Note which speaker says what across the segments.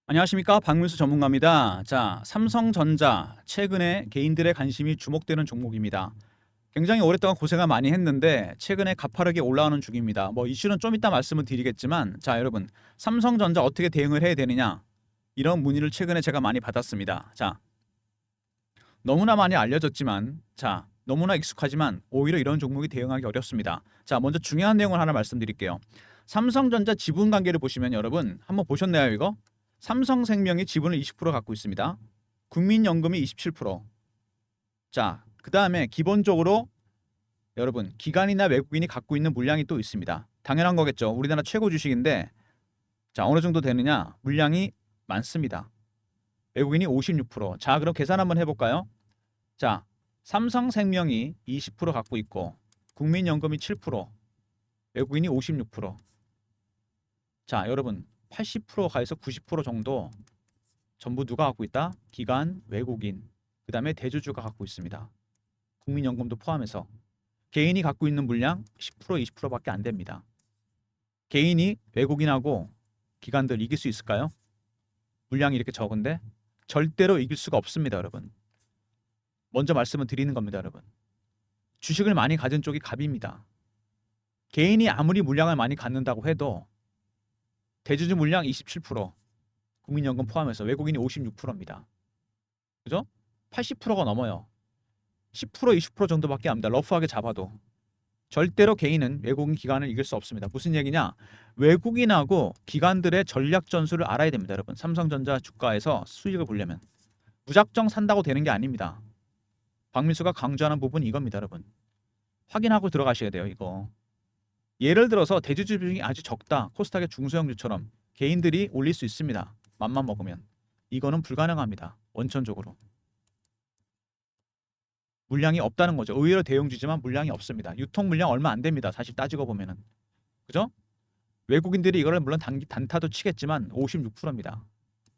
Speaker 1: 안녕하십니까, 박문수 전문가입니다. 자, 삼성전자 최근에 개인들의 관심이 주목되는 종목입니다. 굉장히 오랫동안 고생을 많이 했는데 최근에 가파르게 올라오는 중입니다. 뭐 이슈는 좀 이따 말씀을 드리겠지만, 자 여러분, 삼성전자 어떻게 대응을 해야 되느냐, 이런 문의를 최근에 제가 많이 받았습니다. 자, 너무나 많이 알려졌지만, 자 너무나 익숙하지만 오히려 이런 종목이 대응하기 어렵습니다. 자, 먼저 중요한 내용을 하나 말씀드릴게요. 삼성전자 지분 관계를 보시면, 여러분 한번 보셨나요 이거? 삼성생명이 지분을 20% 갖고 있습니다. 국민연금이 27%. 자, 그 다음에 기본적으로 여러분 기관이나 외국인이 갖고 있는 물량이 또 있습니다. 당연한 거겠죠. 우리나라 최고 주식인데, 자 어느 정도 되느냐? 물량이 많습니다. 외국인이 56%. 자, 그럼 계산 한번 해볼까요? 자, 삼성생명이 20% 갖고 있고 국민연금이 7%, 외국인이 56%. 자, 여러분 80% 가에서 90% 정도 전부 누가 갖고 있다? 기관, 외국인, 그 다음에 대주주가 갖고 있습니다. 국민연금도 포함해서. 개인이 갖고 있는 물량 10%, 20%밖에 안 됩니다. 개인이 외국인하고 기관들 이길 수 있을까요? 물량이 이렇게 적은데 절대로 이길 수가 없습니다, 여러분. 먼저 말씀을 드리는 겁니다, 여러분. 주식을 많이 가진 쪽이 갑입니다. 개인이 아무리 물량을 많이 갖는다고 해도 대주주 물량 27%, 국민연금 포함해서 외국인이 56%입니다. 그죠? 80%가 넘어요. 10%, 20% 정도밖에 안 됩니다. 러프하게 잡아도. 절대로 개인은 외국인 기관을 이길 수 없습니다. 무슨 얘기냐? 외국인하고 기관들의 전략 전술을 알아야 됩니다, 여러분. 삼성전자 주가에서 수익을 보려면 무작정 산다고 되는 게 아닙니다. 박민수가 강조하는 부분이 이겁니다, 여러분. 확인하고 들어가셔야 돼요, 이거. 예를 들어서 대주주 비중이 아주 적다. 코스닥의 중소형주처럼 개인들이 올릴 수 있습니다. 맘만 먹으면. 이거는 불가능합니다. 원천적으로. 물량이 없다는 거죠. 의외로 대형주지만 물량이 없습니다. 유통 물량 얼마 안 됩니다. 사실 따지고 보면은. 그죠? 외국인들이 이거를 물론 단타도 치겠지만 56%입니다.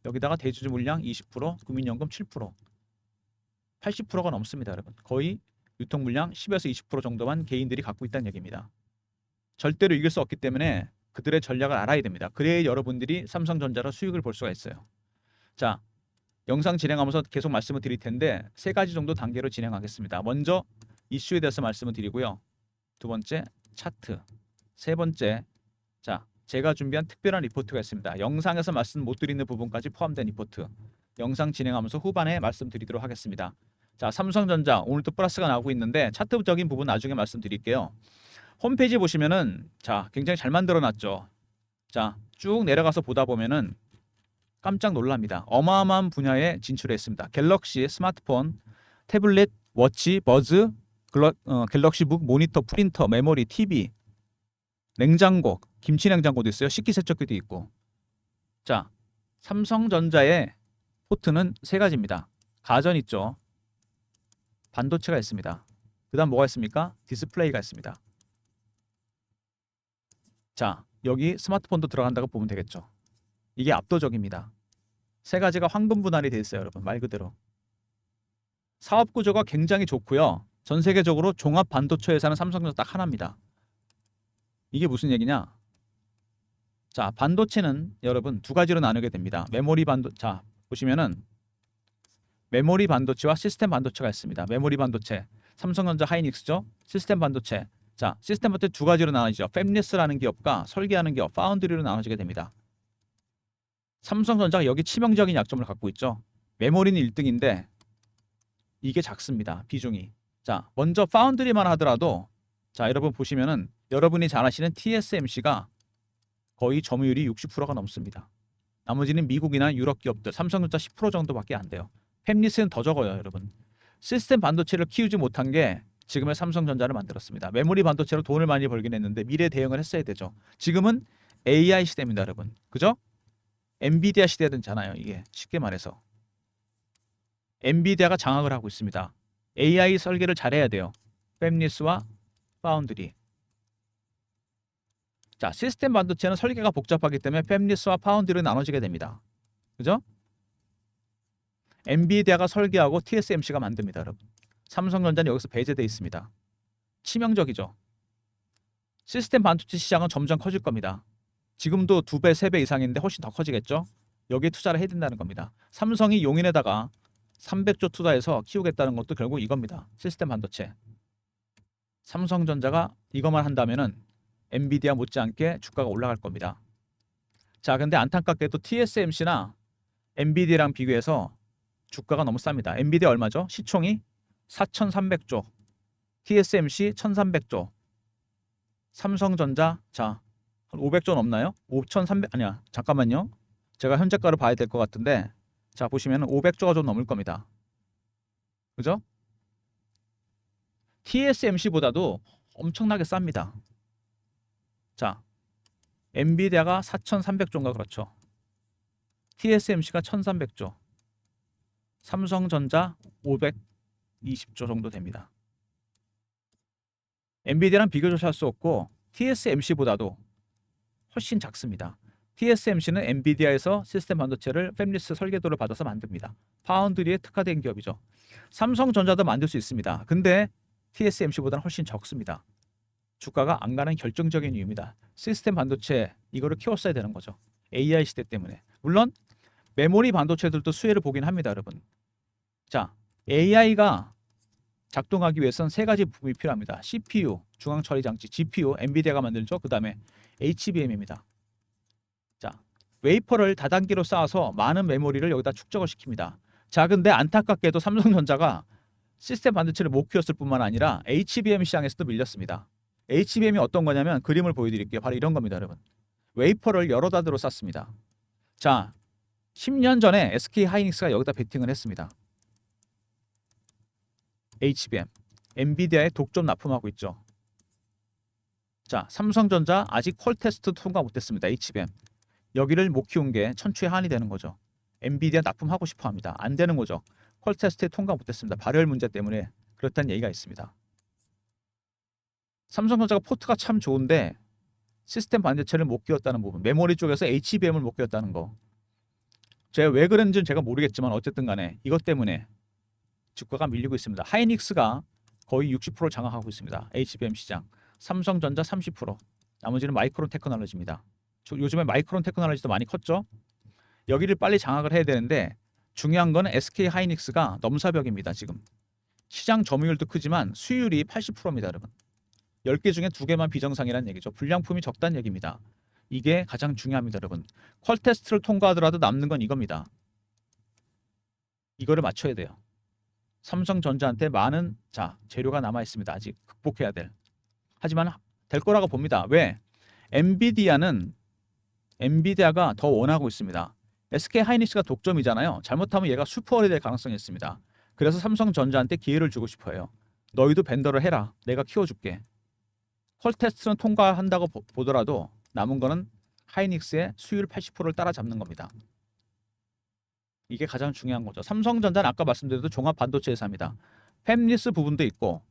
Speaker 1: 여기다가 대주주 물량 20%, 국민연금 7%, 80%가 넘습니다, 여러분. 거의 유통 물량 10에서 20% 정도만 개인들이 갖고 있다는 얘기입니다. 절대로 이길 수 없기 때문에 그들의 전략을 알아야 됩니다. 그래야 여러분들이 삼성전자로 수익을 볼 수가 있어요. 자, 영상 진행하면서 계속 말씀을 드릴 텐데 세 가지 정도 단계로 진행하겠습니다. 먼저 이슈에 대해서 말씀을 드리고요. 두 번째 차트, 세 번째, 자 제가 준비한 특별한 리포트가 있습니다. 영상에서 말씀 못 드리는 부분까지 포함된 리포트. 영상 진행하면서 후반에 말씀드리도록 하겠습니다. 자, 삼성전자 오늘도 플러스가 나오고 있는데 차트적인 부분 나중에 말씀드릴게요. 홈페이지 보시면은 자 굉장히 잘 만들어놨죠. 자, 쭉 내려가서 보다 보면은 깜짝 놀랍니다. 어마어마한 분야에 진출했습니다. 갤럭시, 스마트폰, 태블릿, 워치, 버즈, 갤럭시북, 모니터, 프린터, 메모리, TV, 냉장고, 김치 냉장고도 있어요. 식기세척기도 있고. 자, 삼성전자의 포트는 세 가지입니다. 가전 있죠. 반도체가 있습니다. 그 다음 뭐가 있습니까? 디스플레이가 있습니다. 자, 여기 스마트폰도 들어간다고 보면 되겠죠. 이게 압도적입니다. 세 가지가 황금 분할이 돼 있어요, 여러분. 말 그대로. 사업 구조가 굉장히 좋고요. 전 세계적으로 종합 반도체 회사는 삼성전자 딱 하나입니다. 이게 무슨 얘기냐? 자, 반도체는 여러분 두 가지로 나누게 됩니다. 자, 보시면은 메모리 반도체와 시스템 반도체가 있습니다. 메모리 반도체, 삼성전자 하이닉스죠. 시스템 반도체. 자, 시스템 반도체 두 가지로 나눠지죠. 팹리스라는 기업과 설계하는 기업, 파운드리로 나눠지게 됩니다. 삼성전자가 여기 치명적인 약점을 갖고 있죠. 메모리는 1등인데 이게 작습니다. 비중이. 자, 먼저 파운드리만 하더라도 자, 여러분 보시면은 여러분이 잘 아시는 TSMC가 거의 점유율이 60%가 넘습니다. 나머지는 미국이나 유럽 기업들, 삼성전자 10% 정도밖에 안 돼요. 팹리스는 더 적어요, 여러분. 시스템 반도체를 키우지 못한 게 지금의 삼성전자를 만들었습니다. 메모리 반도체로 돈을 많이 벌긴 했는데 미래 대응을 했어야 되죠. 지금은 AI 시대입니다, 여러분. 그죠? 엔비디아 시대잖아요, 이게. 쉽게 말해서. 엔비디아가 장악을 하고 있습니다. AI 설계를 잘해야 돼요. 팹리스와 파운드리. 자, 시스템 반도체는 설계가 복잡하기 때문에 팹리스와 파운드리로 나눠지게 됩니다. 그죠? 엔비디아가 설계하고 TSMC가 만듭니다, 여러분. 삼성전자는 여기서 배제되어 있습니다. 치명적이죠. 시스템 반도체 시장은 점점 커질 겁니다. 지금도 2배, 3배 이상인데 훨씬 더 커지겠죠? 여기에 투자를 해야 된다는 겁니다. 삼성이 용인에다가 300조 투자해서 키우겠다는 것도 결국 이겁니다. 시스템 반도체. 삼성전자가 이것만 한다면은 엔비디아 못지않게 주가가 올라갈 겁니다. 자, 근데 안타깝게도 TSMC나 엔비디아랑 비교해서 주가가 너무 쌉니다. 엔비디아 얼마죠? 시총이 4,300조, TSMC 1,300조, 삼성전자 자, 한 500조 넘나요? 5,300 아니야. 잠깐만요. 제가 현재가를 봐야 될 것 같은데 자, 보시면 500조가 좀 넘을 겁니다. 그죠? TSMC보다도 엄청나게 쌉니다. 자, 엔비디아가 4,300조인가 그렇죠. TSMC가 1,300조, 삼성전자 520조 정도 됩니다. 엔비디아랑 비교조차 할 수 없고 TSMC보다도 훨씬 작습니다. TSMC는 엔비디아에서 시스템 반도체를 팹리스 설계도를 받아서 만듭니다. 파운드리에 특화된 기업이죠. 삼성전자도 만들 수 있습니다. 근데 TSMC보다는 훨씬 적습니다. 주가가 안 가는 결정적인 이유입니다. 시스템 반도체 이거를 키웠어야 되는 거죠. AI 시대 때문에. 물론 메모리 반도체들도 수혜를 보긴 합니다, 여러분. 자, AI가 작동하기 위해서는 세 가지 부분이 필요합니다. CPU, 중앙 처리 장치, GPU, 엔비디아가 만들죠. 그다음에 HBM입니다. 자, 웨이퍼를 다단계로 쌓아서 많은 메모리를 여기다 축적을 시킵니다. 자, 근데 안타깝게도 삼성전자가 시스템 반도체를 못 키웠을 뿐만 아니라 HBM 시장에서도 밀렸습니다. HBM이 어떤 거냐면 그림을 보여드릴게요. 바로 이런 겁니다, 여러분. 웨이퍼를 여러 단으로 쌌습니다. 자, 10년 전에 SK 하이닉스가 여기다 베팅을 했습니다. HBM, 엔비디아에 독점 납품하고 있죠. 자, 삼성전자 아직 퀄 테스트 통과 못했습니다. HBM 여기를 못 키운 게 천추의 한이 되는 거죠. 엔비디아 납품하고 싶어합니다. 안 되는 거죠. 퀄 테스트에 통과 못했습니다. 발열 문제 때문에 그렇다는 얘기가 있습니다. 삼성전자가 포트가 참 좋은데 시스템 반도체를 못 끼웠다는 부분, 메모리 쪽에서 HBM을 못 끼웠다는 거. 제가 왜 그런지는 제가 모르겠지만 어쨌든 간에 이것 때문에 주가가 밀리고 있습니다. 하이닉스가 거의 60%를 장악하고 있습니다. HBM 시장. 삼성전자 30%. 나머지는 마이크론 테크놀로지입니다. 요즘에 마이크론 테크놀로지도 많이 컸죠. 여기를 빨리 장악을 해야 되는데 중요한 건 SK 하이닉스가 넘사벽입니다. 지금. 시장 점유율도 크지만 수율이 80%입니다. 여러분. 10개 중에 2개만 비정상이라는 얘기죠. 불량품이 적다는 얘기입니다. 이게 가장 중요합니다. 여러분. 퀄 테스트를 통과하더라도 남는 건 이겁니다. 이거를 맞춰야 돼요. 삼성전자한테 많은 재료가 남아 있습니다. 아직 극복해야 될. 하지만 될 거라고 봅니다. 왜? 엔비디아가 더 원하고 있습니다. SK 하이닉스가 독점이잖아요. 잘못하면 얘가 슈퍼월이 될 가능성이 있습니다. 그래서 삼성전자한테 기회를 주고 싶어요. 너희도 벤더를 해라. 내가 키워줄게. 퀄 테스트는 통과한다고 보더라도 남은 거는 하이닉스의 수율 80%를 따라잡는 겁니다. 이게 가장 중요한 거죠. 삼성전자는 아까 말씀드린 종합 반도체 회사입니다. 팹리스 부분도 있고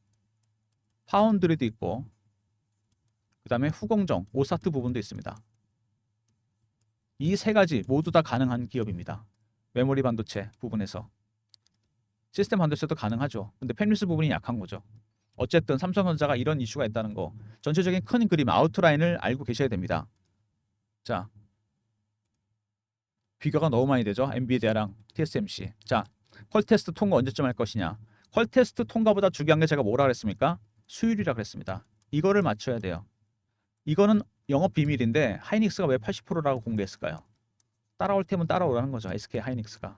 Speaker 1: 파운드리도 있고 그다음에 후공정, 오사트 부분도 있습니다. 이 세 가지 모두 다 가능한 기업입니다. 메모리 반도체 부분에서. 시스템 반도체도 가능하죠. 근데 팹리스 부분이 약한 거죠. 어쨌든 삼성전자가 이런 이슈가 있다는 거, 전체적인 큰 그림 아웃라인을 알고 계셔야 됩니다. 자, 비교가 너무 많이 되죠. 엔비디아랑 TSMC. 자, 퀄 테스트 통과 언제쯤 할 것이냐. 퀄 테스트 통과보다 중요한 게 제가 뭐라 그랬습니까? 수율이라 그랬습니다. 이거를 맞춰야 돼요. 이거는 영업 비밀인데 하이닉스가 왜 80%라고 공개했을까요? 따라올 테면 따라오라는 거죠. SK 하이닉스가.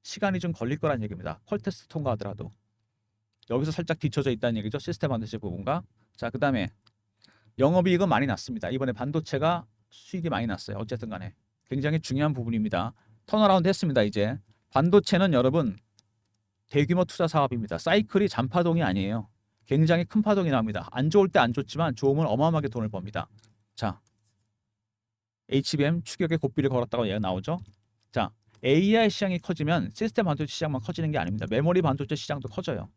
Speaker 1: 시간이 좀 걸릴 거란 얘기입니다. 퀄 테스트 통과하더라도. 여기서 살짝 뒤쳐져 있다는 얘기죠. 시스템 반도체 부분과. 자, 그 다음에 영업이익은 많이 났습니다. 이번에 반도체가 수익이 많이 났어요. 어쨌든 간에. 굉장히 중요한 부분입니다. 턴어라운드 했습니다. 이제. 반도체는 여러분 대규모 투자 사업입니다. 사이클이 잔파동이 아니에요. 굉장히 큰 파동이 나옵니다. 안 좋을 때 안 좋지만 좋으면 어마어마하게 돈을 법니다. 자, HBM 추격에 고삐를 걸었다고 얘가 나오죠. 자, AI 시장이 커지면 시스템 반도체 시장만 커지는 게 아닙니다. 메모리 반도체 시장도 커져요.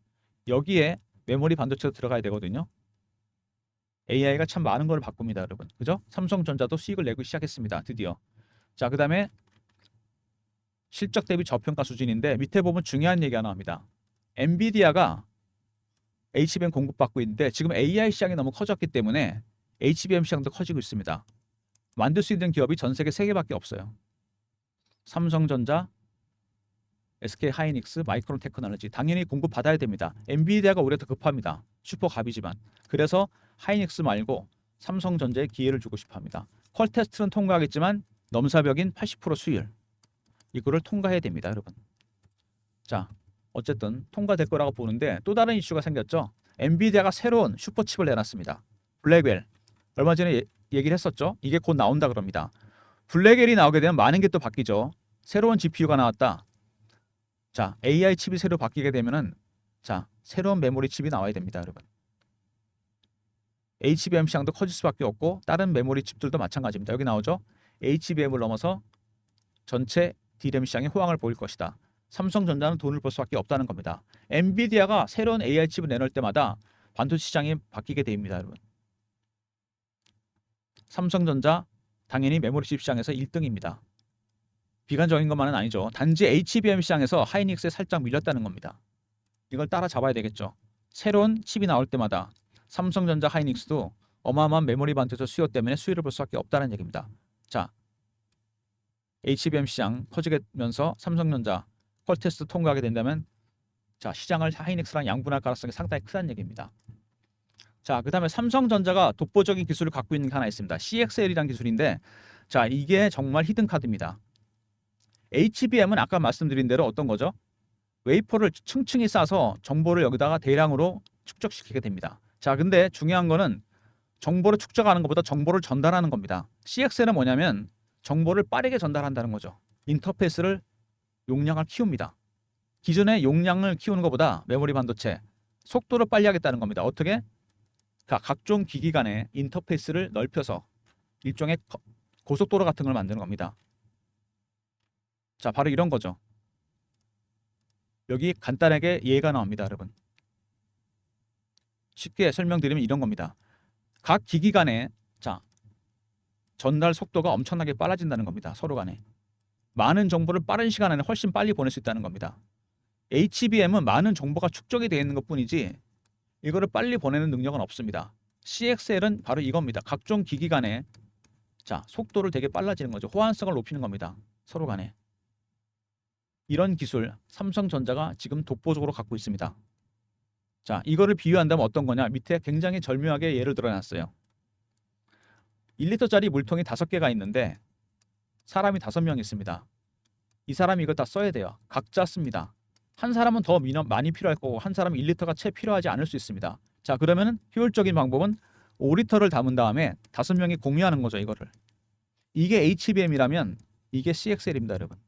Speaker 1: 여기에 메모리 반도체도 들어가야 되거든요. AI가 참 많은 걸 바꿉니다, 여러분. 그죠? 삼성전자도 수익을 내고 시작했습니다. 드디어. 자, 그 다음에 실적 대비 저평가 수준인데 밑에 보면 중요한 얘기가 나옵니다. 엔비디아가 HBM 공급받고 있는데 지금 AI 시장이 너무 커졌기 때문에 HBM 시장도 커지고 있습니다. 만들 수 있는 기업이 전 세계 3개밖에 없어요. 삼성전자, SK하이닉스, 마이크론 테크놀로지 당연히 공급 받아야 됩니다. 엔비디아가 오히려 더 급합니다. 슈퍼갑이지만. 그래서 하이닉스 말고 삼성전자에 기회를 주고 싶어합니다. 퀄 테스트는 통과하겠지만 넘사벽인 80% 수율 이거를 통과해야 됩니다, 여러분. 자, 어쨌든 통과될 거라고 보는데 또 다른 이슈가 생겼죠. 엔비디아가 새로운 슈퍼칩을 내놨습니다. 블랙웰. 얼마 전에 얘기를 했었죠. 이게 곧 나온다 그럽니다. 블랙웰이 나오게 되면 많은 게 또 바뀌죠. 새로운 GPU가 나왔다. 자, AI 칩이 새로 바뀌게 되면은 자, 새로운 메모리 칩이 나와야 됩니다, 여러분. HBM 시장도 커질 수밖에 없고 다른 메모리 칩들도 마찬가지입니다. 여기 나오죠. HBM을 넘어서 전체 DRAM 시장에 호황을 보일 것이다. 삼성전자는 돈을 벌 수밖에 없다는 겁니다. 엔비디아가 새로운 AI 칩을 내놓을 때마다 반도체 시장이 바뀌게 됩니다, 여러분. 삼성전자 당연히 메모리 칩 시장에서 1등입니다. 비관적인 것만은 아니죠. 단지 HBM 시장에서 하이닉스에 살짝 밀렸다는 겁니다. 이걸 따라잡아야 되겠죠. 새로운 칩이 나올 때마다 삼성전자, 하이닉스도 어마어마한 메모리 반도체 수요 때문에 수혜를 볼 수밖에 없다는 얘기입니다. 자, HBM 시장 커지면서 삼성전자 퀄테스트 통과하게 된다면 자, 시장을 하이닉스랑 양분할 가능성이 상당히 크다는 얘기입니다. 자, 그 다음에 삼성전자가 독보적인 기술을 갖고 있는 게 하나 있습니다. CXL이라는 기술인데 자, 이게 정말 히든 카드입니다. HBM은 아까 말씀드린 대로 어떤 거죠? 웨이퍼를 층층이 싸서 정보를 여기다가 대량으로 축적시키게 됩니다. 자, 근데 중요한 거는 정보를 축적하는 것보다 정보를 전달하는 겁니다. CXL은 뭐냐면 정보를 빠르게 전달한다는 거죠. 인터페이스를 용량을 키웁니다. 기존의 용량을 키우는 것보다 메모리 반도체 속도를 빨리 하겠다는 겁니다. 어떻게? 각종 기기 간의 인터페이스를 넓혀서 일종의 고속도로 같은 걸 만드는 겁니다. 자, 바로 이런 거죠. 여기 간단하게 예가 나옵니다, 여러분. 쉽게 설명드리면 이런 겁니다. 각 기기 간에 자, 전달 속도가 엄청나게 빨라진다는 겁니다. 서로 간에. 많은 정보를 빠른 시간 안에 훨씬 빨리 보낼 수 있다는 겁니다. HBM은 많은 정보가 축적이 되어 있는 것뿐이지 이거를 빨리 보내는 능력은 없습니다. CXL은 바로 이겁니다. 각종 기기 간에 자, 속도를 되게 빨라지는 거죠. 호환성을 높이는 겁니다. 서로 간에. 이런 기술 삼성전자가 지금 독보적으로 갖고 있습니다. 자, 이거를 비유한다면 어떤 거냐? 밑에 굉장히 절묘하게 예를 들어놨어요. 1리터짜리 물통이 5개가 있는데 사람이 5명 있습니다. 이 사람이 이걸 다 써야 돼요. 각자 씁니다. 한 사람은 더 많이 필요할 거고 한 사람은 1리터가 채 필요하지 않을 수 있습니다. 자, 그러면 효율적인 방법은 5리터를 담은 다음에 5명이 공유하는 거죠, 이거를. 이게 HBM이라면 이게 CXL입니다, 여러분.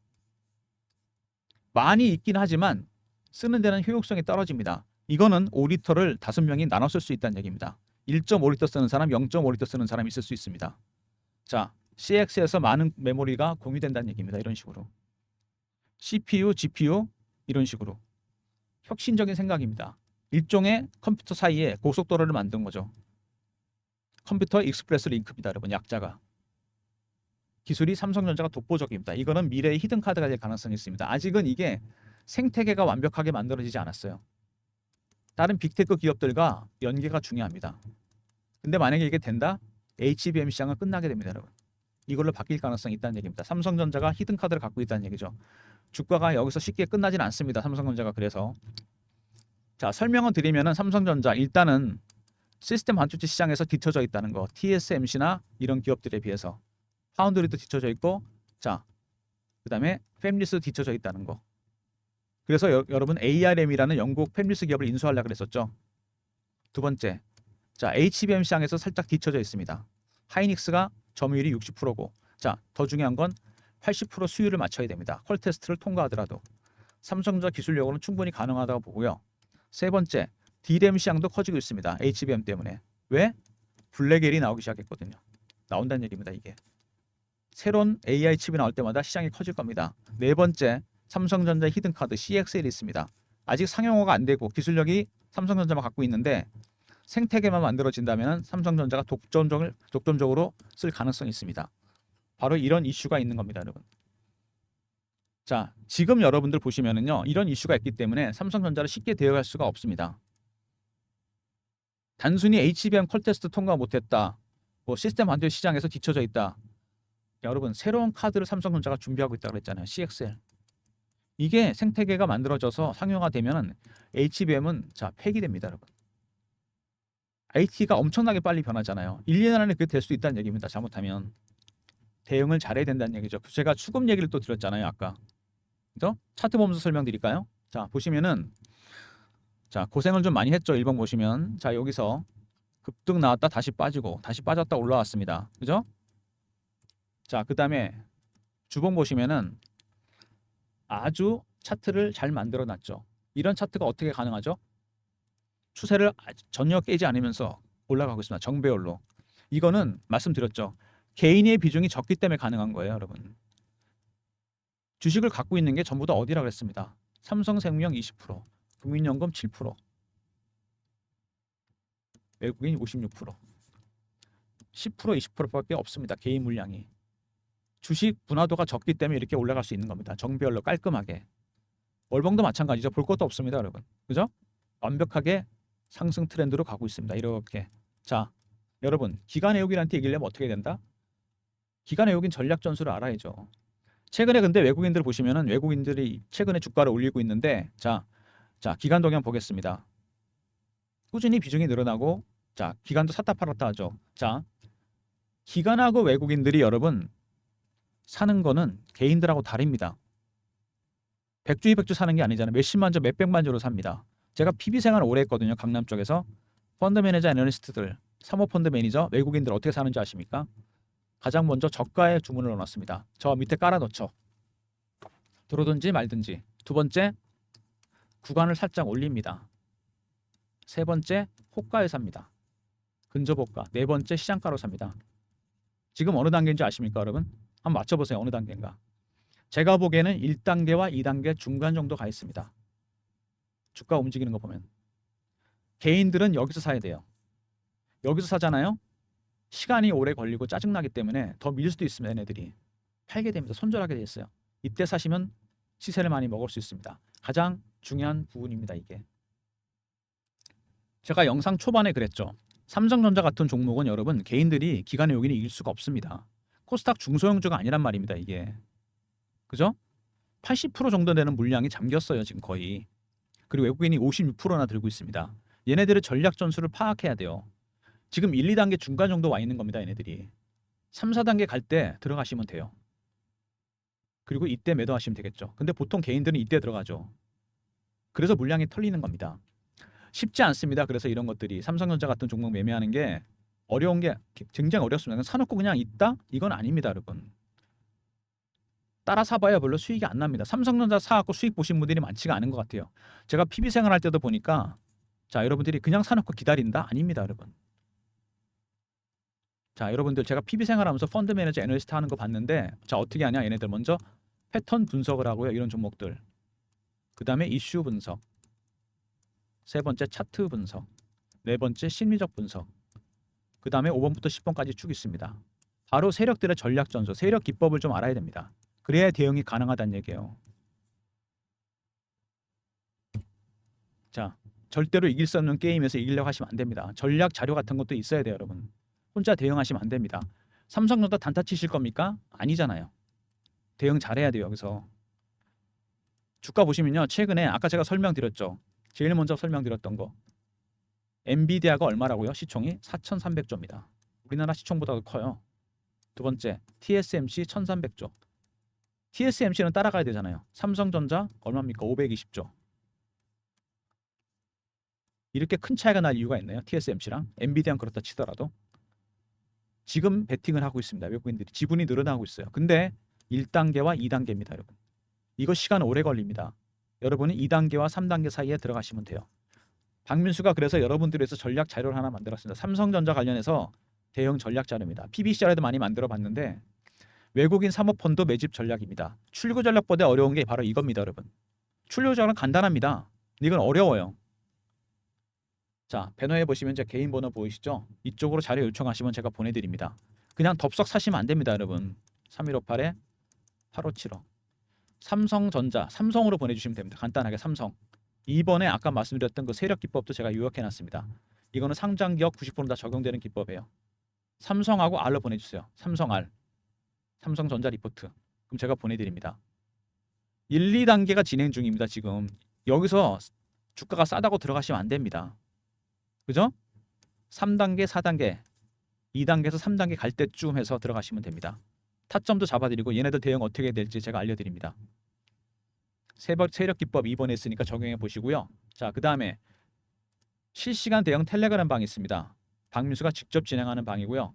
Speaker 1: 많이 있긴 하지만 쓰는 데는 효율성이 떨어집니다. 이거는 5리터를 5명이 나눠 쓸 수 있다는 얘기입니다. 1.5리터 쓰는 사람, 0.5리터 쓰는 사람이 있을 수 있습니다. 자, CX에서 많은 메모리가 공유된다는 얘기입니다. 이런 식으로. CPU, GPU 이런 식으로. 혁신적인 생각입니다. 일종의 컴퓨터 사이에 고속도로를 만든 거죠. 컴퓨터 익스프레스 링크입니다, 여러분. 약자가. 기술이 삼성전자가 독보적입니다. 이거는 미래의 히든 카드가 될 가능성이 있습니다. 아직은 이게 생태계가 완벽하게 만들어지지 않았어요. 다른 빅테크 기업들과 연계가 중요합니다. 근데 만약에 이게 된다? HBM 시장은 끝나게 됩니다, 여러분. 이걸로 바뀔 가능성이 있다는 얘기입니다. 삼성전자가 히든 카드를 갖고 있다는 얘기죠. 주가가 여기서 쉽게 끝나지는 않습니다. 삼성전자가. 그래서 자, 설명을 드리면은 삼성전자 일단은 시스템 반도체 시장에서 뒤처져 있다는 거. TSMC나 이런 기업들에 비해서 파운드리도 뒤처져 있고 자, 그다음에 팹리스도 뒤처져 있다는 거. 그래서 여러분 ARM이라는 영국 팹리스 기업을 인수하려고 그랬었죠. 두 번째, 자, HBM 시장에서 살짝 뒤처져 있습니다. 하이닉스가 점유율이 60%고 자, 더 중요한 건 80% 수율을 맞춰야 됩니다. 퀄 테스트를 통과하더라도. 삼성전자 기술력으로는 충분히 가능하다고 보고요. 세 번째, DRAM 시장도 커지고 있습니다. HBM 때문에. 왜? 블랙웰이 나오기 시작했거든요. 나온다는 얘기입니다, 이게. 새로운 AI 칩이 나올 때마다 시장이 커질 겁니다. 네 번째, 삼성전자 히든카드 CXL이 있습니다. 아직 상용화가 안 되고 기술력이 삼성전자만 갖고 있는데 생태계만 만들어진다면 삼성전자가 독점적으로 쓸 가능성이 있습니다. 바로 이런 이슈가 있는 겁니다, 여러분. 자, 지금 여러분들 보시면은요, 이런 이슈가 있기 때문에 삼성전자를 쉽게 대응할 수가 없습니다. 단순히 HBM 퀄 테스트 통과 못했다, 뭐 시스템 반도체 시장에서 뒤처져 있다, 여러분 새로운 카드를 삼성전자가 준비하고 있다고 그랬잖아요. CXL. 이게 생태계가 만들어져서 상용화되면 HBM은 자 폐기됩니다, 여러분. IT가 엄청나게 빨리 변하잖아요. 1, 2년 안에 그게 될 수 있다는 얘기입니다. 잘못하면 대응을 잘해야 된다는 얘기죠. 제가 수급 얘기를 또 드렸잖아요, 아까. 그죠? 차트 보면서 설명드릴까요? 자, 보시면은 자, 고생을 좀 많이 했죠. 1번 보시면 자, 여기서 급등 나왔다 다시 빠지고 다시 빠졌다 올라왔습니다. 그죠? 자, 그다음에 주봉 보시면은 아주 차트를 잘 만들어 놨죠. 이런 차트가 어떻게 가능하죠? 추세를 전혀 깨지 않으면서 올라가고 있습니다. 정배열로. 이거는 말씀드렸죠. 개인의 비중이 적기 때문에 가능한 거예요, 여러분. 주식을 갖고 있는 게 전부 다 어디라 그랬습니다. 삼성생명 20%, 국민연금 7%, 외국인 56%, 10% 20%밖에 없습니다. 개인 물량이. 주식 분화도가 적기 때문에 이렇게 올라갈 수 있는 겁니다. 정배열로 깔끔하게. 월봉도 마찬가지죠. 볼 것도 없습니다, 여러분. 그죠? 완벽하게 상승 트렌드로 가고 있습니다. 이렇게. 자, 여러분, 기관 외국인한테 얘기하려면 어떻게 된다? 기관 외국인 전략 전술을 알아야죠. 최근에 근데 외국인들 보시면은 외국인들이 최근에 주가를 올리고 있는데 자, 기관 동향 보겠습니다. 꾸준히 비중이 늘어나고 자, 기관도 샀다 팔았다 하죠. 자, 기관하고 외국인들이 여러분 사는 거는 개인들하고 다릅니다. 백주 200주 사는 게 아니잖아요. 몇십만 주, 몇백만 주로 삽니다. 제가 PB 생활을 오래 했거든요. 강남 쪽에서. 펀드 매니저, 애널리스트들, 사모펀드 매니저, 외국인들 어떻게 사는지 아십니까? 가장 먼저 저가에 주문을 넣어놨습니다. 저 밑에 깔아놓죠. 들어오든지 말든지. 두 번째, 구간을 살짝 올립니다. 세 번째, 호가에 삽니다. 근접호가. 네 번째, 시장가로 삽니다. 지금 어느 단계인지 아십니까, 여러분? 한번 맞춰보세요. 어느 단계인가? 제가 보기에는 1단계와 2단계 중간 정도 가 있습니다. 주가 움직이는 거 보면. 개인들은 여기서 사야 돼요. 여기서 사잖아요. 시간이 오래 걸리고 짜증나기 때문에 더 밀 수도 있습니다. 얘네들이. 팔게 됩니다. 손절하게 돼 있어요. 이때 사시면 시세를 많이 먹을 수 있습니다. 가장 중요한 부분입니다. 이게. 제가 영상 초반에 그랬죠. 삼성전자 같은 종목은 여러분 개인들이 기관 외국인이 이길 수가 없습니다. 코스닥 중소형주가 아니란 말입니다. 이게. 그죠? 80% 정도 되는 물량이 잠겼어요. 지금 거의. 그리고 외국인이 56%나 들고 있습니다. 얘네들의 전략 전술을 파악해야 돼요. 지금 1, 2단계 중간 정도 와 있는 겁니다. 얘네들이. 3, 4단계 갈 때 들어가시면 돼요. 그리고 이때 매도하시면 되겠죠. 근데 보통 개인들은 이때 들어가죠. 그래서 물량이 털리는 겁니다. 쉽지 않습니다. 그래서 이런 것들이 삼성전자 같은 종목 매매하는 게 어려운 게 굉장히 어렵습니다. 사놓고 그냥 있다? 이건 아닙니다. 여러분. 따라 사봐야 별로 수익이 안 납니다. 삼성전자 사갖고 수익 보신 분들이 많지가 않은 것 같아요. 제가 PB 생활할 때도 보니까 자, 여러분들이 그냥 사놓고 기다린다? 아닙니다. 여러분. 자, 여러분들 제가 PB 생활하면서 펀드 매니저 애널리스트 하는 거 봤는데 자, 어떻게 하냐? 얘네들 먼저 패턴 분석을 하고요. 이런 종목들. 그 다음에 이슈 분석. 세 번째 차트 분석. 네 번째 심리적 분석. 그 다음에 5번부터 10번까지 쭉 있습니다. 바로 세력들의 전략 전술, 세력 기법을 좀 알아야 됩니다. 그래야 대응이 가능하다는 얘기예요. 자, 절대로 이길 수 없는 게임에서 이기려고 하시면 안 됩니다. 전략 자료 같은 것도 있어야 돼요, 여러분. 혼자 대응하시면 안 됩니다. 삼성전자 단타 치실 겁니까? 아니잖아요. 대응 잘해야 돼요, 여기서. 주가 보시면요. 최근에 아까 제가 설명드렸죠. 제일 먼저 설명드렸던 거. 엔비디아가 얼마라고요? 시총이 4,300조입니다. 우리나라 시총보다도 커요. 두 번째, TSMC 1,300조. TSMC는 따라가야 되잖아요. 삼성전자 얼마입니까? 520조. 이렇게 큰 차이가 날 이유가 있나요? TSMC랑 엔비디아는 그렇다 치더라도 지금 베팅을 하고 있습니다. 외국인들이 지분이 늘어나고 있어요. 근데 1단계와 2단계입니다, 여러분. 이거 시간 오래 걸립니다. 여러분이 2단계와 3단계 사이에 들어가시면 돼요. 박민수가 그래서 여러분들을 위해서 전략 자료를 하나 만들었습니다. 삼성전자 관련해서 대형 전략 자료입니다. PBCR에도 많이 만들어 봤는데 외국인 사모펀드 매집 전략입니다. 출구 전략보다 어려운 게 바로 이겁니다, 여러분. 출구 전략은 간단합니다. 이건 어려워요. 자, 배너에 보시면 제 개인 번호 보이시죠? 이쪽으로 자료 요청하시면 제가 보내드립니다. 그냥 덥석 사시면 안 됩니다, 여러분. 3158-8575. 삼성전자, 삼성으로 보내주시면 됩니다. 간단하게 삼성. 2번에 아까 말씀드렸던 그 세력 기법도 제가 요약해놨습니다. 이거는 상장 기업 90% 다 적용되는 기법이에요. 삼성하고 R로 보내주세요. 삼성 R. 삼성전자 리포트. 그럼 제가 보내드립니다. 1, 2단계가 진행 중입니다. 지금 여기서 주가가 싸다고 들어가시면 안 됩니다. 그죠? 3단계, 4단계, 2단계에서 3단계 갈 때쯤 해서 들어가시면 됩니다. 타점도 잡아드리고 얘네들 대응 어떻게 될지 제가 알려드립니다. 세력 기법 2번에 있으니까 적용해 보시고요. 자, 그 다음에 실시간 대응 텔레그램 방이 있습니다. 박민수가 직접 진행하는 방이고요.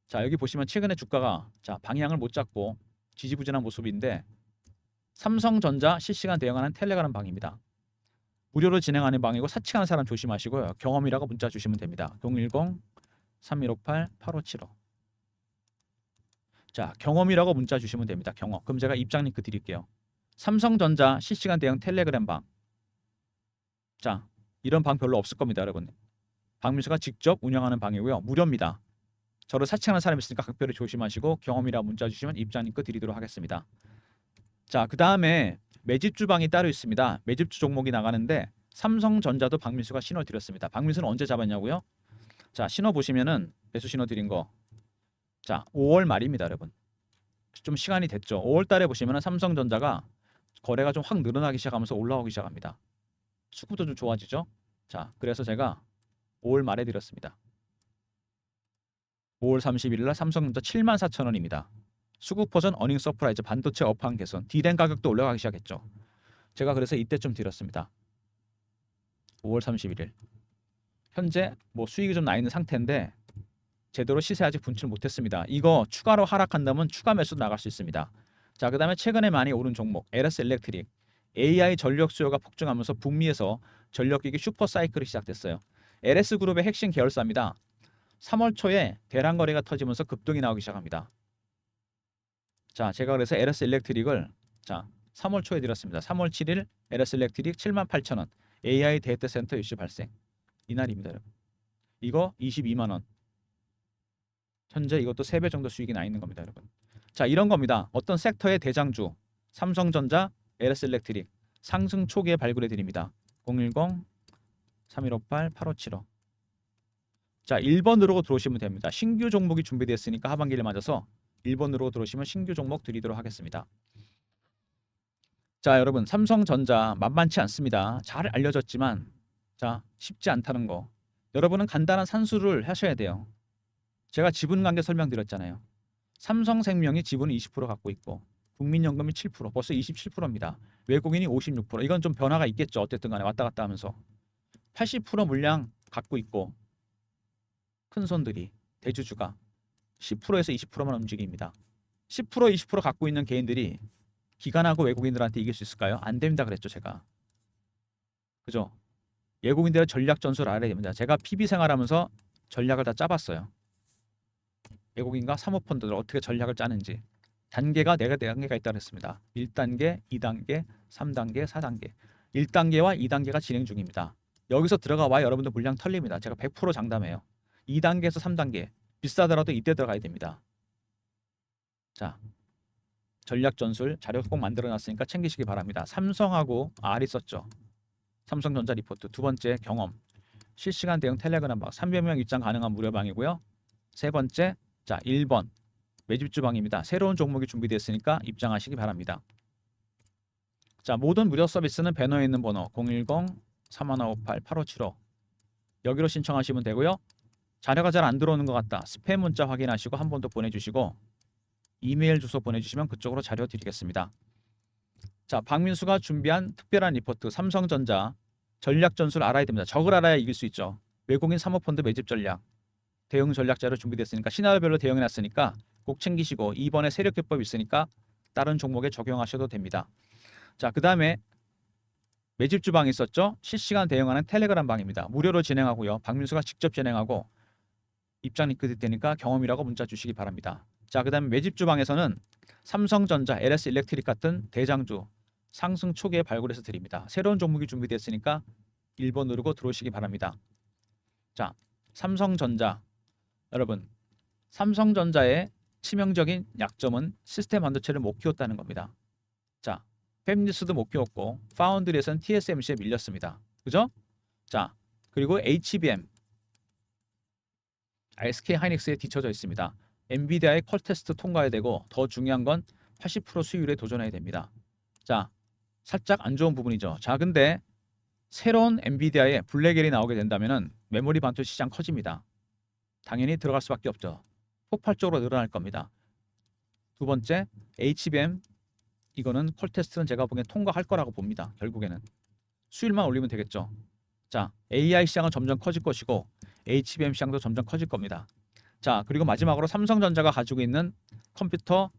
Speaker 1: 자, 여기 보시면 최근에 주가가 방향을 못 잡고 지지부진한 모습인데 삼성전자 실시간 대응하는 텔레그램 방입니다. 무료로 진행하는 방이고 사칭하는 사람 조심하시고요. 경험이라고 문자 주시면 됩니다. 010-3158-8575. 자, 경험이라고 문자 주시면 됩니다. 경험. 그럼 제가 입장 링크 드릴게요. 삼성전자 실시간 대응 텔레그램 방. 자, 이런 방 별로 없을 겁니다, 여러분. 박민수가 직접 운영하는 방이고요. 무료입니다. 저를 사칭하는 사람이 있으니까 각별히 조심하시고 경험이라 문자 주시면 입장 링크 드리도록 하겠습니다. 자, 그 다음에 매집주 방이 따로 있습니다. 매집주 종목이 나가는데 삼성전자도 박민수가 신호 드렸습니다. 박민수는 언제 잡았냐고요? 자, 신호 보시면은 매수 신호 드린 거. 자, 5월 말입니다, 여러분. 좀 시간이 됐죠. 5월 달에 보시면은 삼성전자가 거래가 좀 확 늘어나기 시작하면서 올라오기 시작합니다. 수급도 좀 좋아지죠. 자, 그래서 제가 5월 말에 드렸습니다. 5월 31일 날 삼성전자 74,000원입니다. 수급 버전 어닝 서프라이즈 반도체 업황 개선 D램 가격도 올라가기 시작했죠. 제가 그래서 이때 좀 드렸습니다. 5월 31일. 현재 뭐 수익이 좀 나 있는 상태인데 제대로 시세 아직 분출 못했습니다. 이거 추가로 하락한다면 추가 매수도 나갈 수 있습니다. 자, 그 다음에 최근에 많이 오른 종목 LS 일렉트릭. AI 전력 수요가 폭증하면서 북미에서 전력기기 슈퍼 사이클이 시작됐어요. LS 그룹의 핵심 계열사입니다. 3월 초에 대량 거래가 터지면서 급등이 나오기 시작합니다. 자, 제가 그래서 LS 일렉트릭을 3월 초에 드렸습니다. 3월 7일 LS 일렉트릭 78,000원. AI 데이터 센터 이슈 발생. 이날입니다, 여러분. 이거 22만 원. 현재 이것도 3배 정도 수익이 나 있는 겁니다, 여러분. 자, 이런 겁니다. 어떤 섹터의 대장주 삼성전자, LS 일렉트릭 상승 초기에 발굴해 드립니다. 010-3158-8575. 자, 1번 누르고 들어오시면 됩니다. 신규 종목이 준비됐으니까 하반기를 맞아서 1번 누르고 들어오시면 신규 종목 드리도록 하겠습니다. 자, 여러분, 삼성전자 만만치 않습니다. 잘 알려졌지만 쉽지 않다는 거. 여러분은 간단한 산수를 하셔야 돼요. 제가 지분 관계 설명드렸잖아요. 삼성생명이 지분을 20% 갖고 있고 국민연금이 7%, 벌써 27%입니다. 외국인이 56%. 이건 좀 변화가 있겠죠. 어쨌든 간에 왔다 갔다 하면서 80% 물량 갖고 있고 큰 손들이 대주주가 10%에서 20%만 움직입니다. 10%, 20% 갖고 있는 개인들이 기관하고 외국인들한테 이길 수 있을까요? 안 됩니다 그랬죠, 제가. 그죠? 외국인들의 전략 전술을 알아야 됩니다. 제가 PB 생활하면서 전략을 다 짜봤어요. 외국인과 사모펀드들 어떻게 전략을 짜는지. 단계가 4단계가 있다고 했습니다. 1단계, 2단계, 3단계, 4단계. 1단계와 2단계가 진행 중입니다. 여기서 들어가 와 여러분들 물량 털립니다. 제가 100% 장담해요. 2단계에서 3단계 비싸더라도 이때 들어가야 됩니다. 자, 전략 전술 자료 꼭 만들어 놨으니까 챙기시기 바랍니다. 삼성하고 R 있었죠. 삼성전자 리포트. 두 번째 경험. 실시간 대응 텔레그램 방. 300명 입장 가능한 무료방이고요. 세 번째 1번 매집주 방입니다. 새로운 종목이 준비됐으니까 입장하시기 바랍니다. 자, 모든 무료 서비스는 배너에 있는 번호 010-3158-8575 여기로 신청하시면 되고요. 자료가 잘 안 들어오는 것 같다. 스팸 문자 확인하시고 한 번 더 보내주시고 이메일 주소 보내주시면 그쪽으로 자료 드리겠습니다. 자, 박민수가 준비한 특별한 리포트 삼성전자 전략 전술 알아야 됩니다. 적을 알아야 이길 수 있죠. 외국인 사모펀드 매집 전략 대응 전략 자료 준비됐으니까 시나리오별로 대응해놨으니까 꼭 챙기시고 이번에 세력 기법 있으니까 다른 종목에 적용하셔도 됩니다. 자, 그 다음에 매집주 방이 있었죠. 실시간 대응하는 텔레그램 방입니다. 무료로 진행하고요. 박민수가 직접 진행하고 입장 링크 드릴 테니까 경험이라고 문자 주시기 바랍니다. 자, 그 다음에 매집주 방에서는 삼성전자, LS 일렉트릭 같은 대장주 상승 초기에 발굴해서 드립니다. 새로운 종목이 준비됐으니까 1번 누르고 들어오시기 바랍니다. 자, 삼성전자 여러분, 삼성전자의 치명적인 약점은 시스템 반도체를 못 키웠다는 겁니다. 자, 팹리스도 못 키웠고 파운드리에서는 TSMC에 밀렸습니다. 그죠? 자, 그리고 HBM, SK 하이닉스에 뒤쳐져 있습니다. 엔비디아의 퀄 테스트 통과해야 되고 더 중요한 건 80% 수율에 도전해야 됩니다. 자, 살짝 안 좋은 부분이죠. 자, 근데 새로운 엔비디아의 블랙엘이 나오게 된다면은 메모리 반도 시장 커집니다. 당연히 들어갈 수밖에 없죠. 폭발적으로 늘어날 겁니다. 두 번째, HBM 이거는 퀄 테스트는 제가 보기엔 통과할 거라고 봅니다. 결국에는 수율만 올리면 되겠죠. 자, AI 시장은 점점 커질 것이고 HBM 시장도 점점 커질 겁니다. 자, 그리고 마지막으로 삼성전자가 가지고 있는 컴퓨터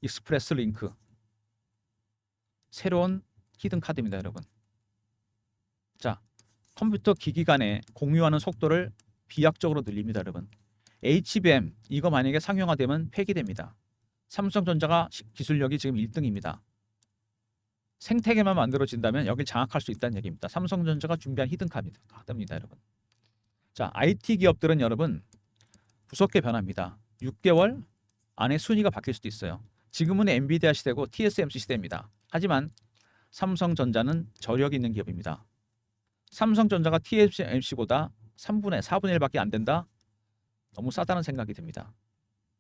Speaker 1: 익스프레스 링크 새로운 히든 카드입니다, 여러분. 자, 컴퓨터 기기 간에 공유하는 속도를 비약적으로 늘립니다, 여러분. HBM 이거 만약에 상용화되면 폐기됩니다. 삼성전자가 기술력이 지금 1등입니다. 생태계만 만들어진다면 여길 장악할 수 있다는 얘기입니다. 삼성전자가 준비한 히든 카드입니다, 여러분. 자, IT 기업들은 여러분 무섭게 변합니다. 6개월 안에 순위가 바뀔 수도 있어요. 지금은 엔비디아 시대고 TSMC 시대입니다. 하지만 삼성전자는 저력이 있는 기업입니다. 삼성전자가 TSMC보다 3분의 4분의 1밖에 안 된다? 너무 싸다는 생각이 듭니다.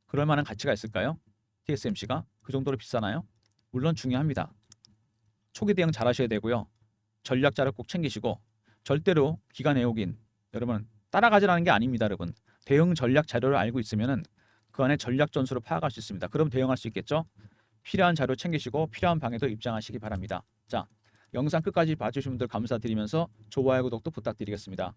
Speaker 1: 그럴 만한 가치가 있을까요? TSMC가 그 정도로 비싸나요? 물론 중요합니다. 초기 대응 잘 하셔야 되고요. 전략 자료 꼭 챙기시고 절대로 기관 애호긴 여러분 따라가지라는 게 아닙니다, 여러분. 대응 전략 자료를 알고 있으면은 그 안에 전략 전술을 파악할 수 있습니다. 그럼 대응할 수 있겠죠? 필요한 자료 챙기시고 필요한 방에도 입장하시기 바랍니다. 자, 영상 끝까지 봐주신 분들 감사드리면서 좋아요, 구독도 부탁드리겠습니다.